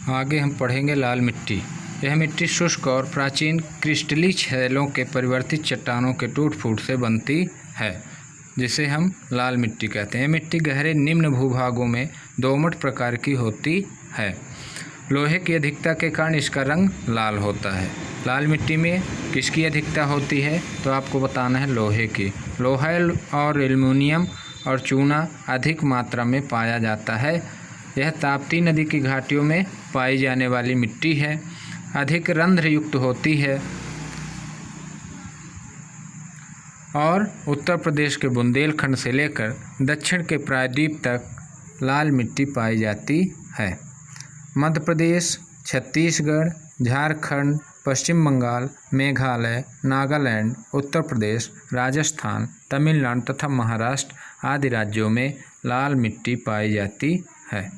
आगे हम पढ़ेंगे लाल मिट्टी। यह मिट्टी शुष्क और प्राचीन क्रिस्टलीय छेलों के परिवर्तित चट्टानों के टूट फूट से बनती है, जिसे हम लाल मिट्टी कहते हैं। यह मिट्टी गहरे निम्न भूभागों में दोमट प्रकार की होती है। लोहे की अधिकता के कारण इसका रंग लाल होता है। लाल मिट्टी में किसकी अधिकता होती है तो आपको बताना है लोहे की। लोहा और एल्युमिनियम और चूना अधिक मात्रा में पाया जाता है। यह ताप्ती नदी की घाटियों में पाई जाने वाली मिट्टी है। अधिक रंध्र युक्त होती है और उत्तर प्रदेश के बुंदेलखंड से लेकर दक्षिण के प्रायद्वीप तक लाल मिट्टी पाई जाती है। मध्य प्रदेश, छत्तीसगढ़, झारखंड, पश्चिम बंगाल, मेघालय, नागालैंड, उत्तर प्रदेश, राजस्थान, तमिलनाडु तथा महाराष्ट्र आदि राज्यों में लाल मिट्टी पाई जाती है।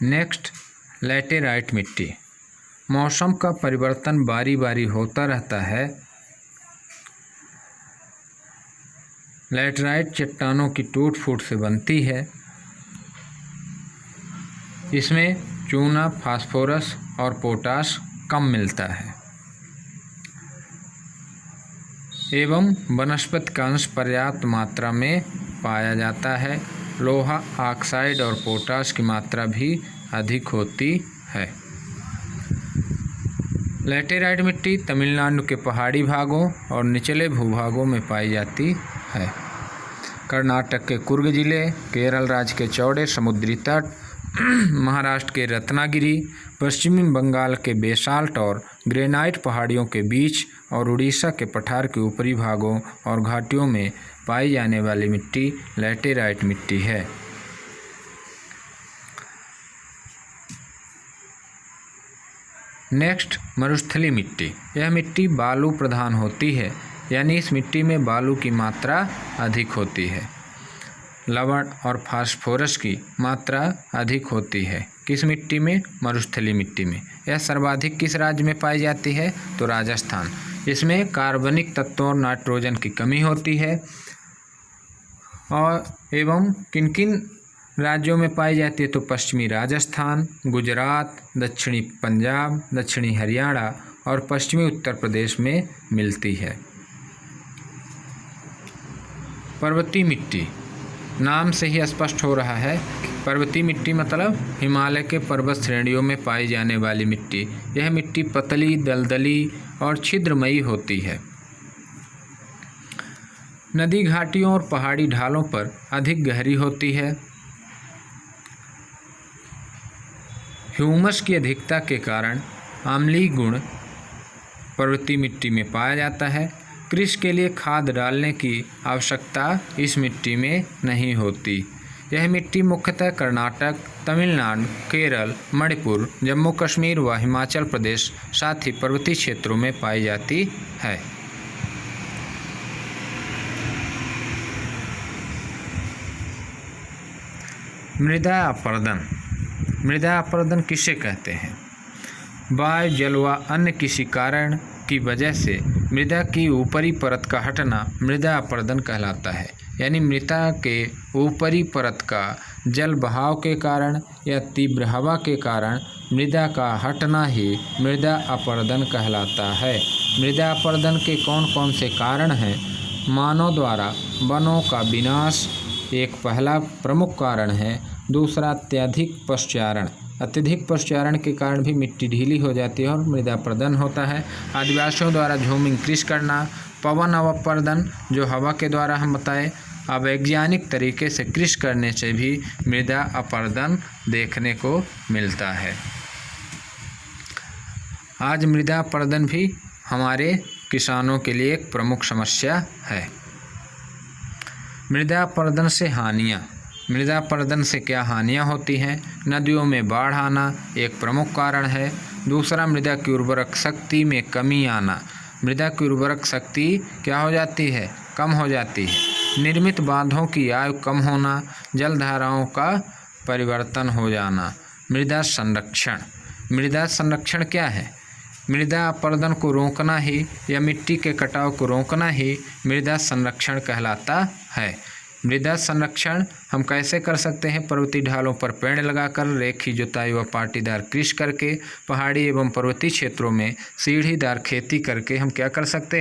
नेक्स्ट, लैटेराइट मिट्टी। मौसम का परिवर्तन बारी बारी होता रहता है। लैटेराइट चट्टानों की टूट फूट से बनती है। इसमें चूना, फास्फोरस और पोटाश कम मिलता है एवं वनस्पति का अंश पर्याप्त मात्रा में पाया जाता है। लोहा ऑक्साइड और पोटाश की मात्रा भी अधिक होती है। लैटेराइट मिट्टी तमिलनाडु के पहाड़ी भागों और निचले भूभागों में पाई जाती है। कर्नाटक के कुर्ग जिले, केरल राज्य के चौड़े समुद्री तट, महाराष्ट्र के रत्नागिरी, पश्चिमी बंगाल के बेसाल्ट और ग्रेनाइट पहाड़ियों के बीच और उड़ीसा के पठार के ऊपरी भागों और घाटियों में पाई जाने वाली मिट्टी लैटेराइट मिट्टी है। नेक्स्ट, मरुस्थलीय मिट्टी। यह मिट्टी बालू प्रधान होती है, यानी इस मिट्टी में बालू की मात्रा अधिक होती है। लवण और फास्फोरस की मात्रा अधिक होती है। किस मिट्टी में? मरुस्थलीय मिट्टी में। यह सर्वाधिक किस राज्य में पाई जाती है तो राजस्थान। इसमें कार्बनिक तत्वों और नाइट्रोजन की कमी होती है और एवं किन किन राज्यों में पाई जाती है तो पश्चिमी राजस्थान, गुजरात, दक्षिणी पंजाब, दक्षिणी हरियाणा और पश्चिमी उत्तर प्रदेश में मिलती है। पर्वतीय मिट्टी। नाम से ही स्पष्ट हो रहा है, पर्वतीय मिट्टी मतलब हिमालय के पर्वत श्रेणियों में पाई जाने वाली मिट्टी। यह मिट्टी पतली, दलदली और छिद्रमयी होती है। नदी घाटियों और पहाड़ी ढालों पर अधिक गहरी होती है। ह्यूमस की अधिकता के कारण अम्लीय गुण पर्वतीय मिट्टी में पाया जाता है। कृषि के लिए खाद डालने की आवश्यकता इस मिट्टी में नहीं होती। यह मिट्टी मुख्यतः कर्नाटक, तमिलनाडु, केरल, मणिपुर, जम्मू कश्मीर व हिमाचल प्रदेश साथ ही पर्वतीय क्षेत्रों में पाई जाती है। मृदा अपरदन। मृदा अपरदन किसे कहते हैं? वायु, जल व अन्य किसी कारण की वजह से मृदा की ऊपरी परत का हटना मृदा अपरदन कहलाता है। यानी मृदा के ऊपरी परत का जल बहाव के कारण या तीव्र हवा के कारण मृदा का हटना ही मृदा अपरदन कहलाता है। मृदा अपरदन के कौन कौन से कारण हैं? मानव द्वारा वनों का विनाश एक पहला प्रमुख कारण है। दूसरा, अत्यधिक पशुचारण। अत्यधिक पशुचारण के कारण भी मिट्टी ढीली हो जाती है और मृदा अपरदन होता है। आदिवासियों द्वारा झूमिंग कृषि करना, पवन अवपर्दन जो हवा के द्वारा हम बताए, अवैज्ञानिक तरीके से कृषि करने से भी मृदा अपरदन देखने को मिलता है। आज मृदा अपरदन भी हमारे किसानों के लिए एक प्रमुख समस्या है। मृदा अपरदन से हानियाँ। मृदा अपरदन से क्या हानियाँ होती हैं? नदियों में बाढ़ आना एक प्रमुख कारण है। दूसरा, मृदा की उर्वरक शक्ति में कमी आना। मृदा की उर्वरक शक्ति क्या हो जाती है? कम हो जाती है। निर्मित बांधों की आयु कम होना, जलधाराओं का परिवर्तन हो जाना। मृदा संरक्षण। मृदा संरक्षण क्या है? मृदा अपरदन को रोकना ही या मिट्टी के कटाव को रोकना ही मृदा संरक्षण कहलाता है। मृदा संरक्षण हम कैसे कर सकते हैं? पर्वतीय ढालों पर पेड़ लगाकर, रेखीय जुताई व पाटीदार कृषि करके, पहाड़ी एवं पर्वतीय क्षेत्रों में सीढ़ीदार खेती करके हम क्या कर सकते हैं?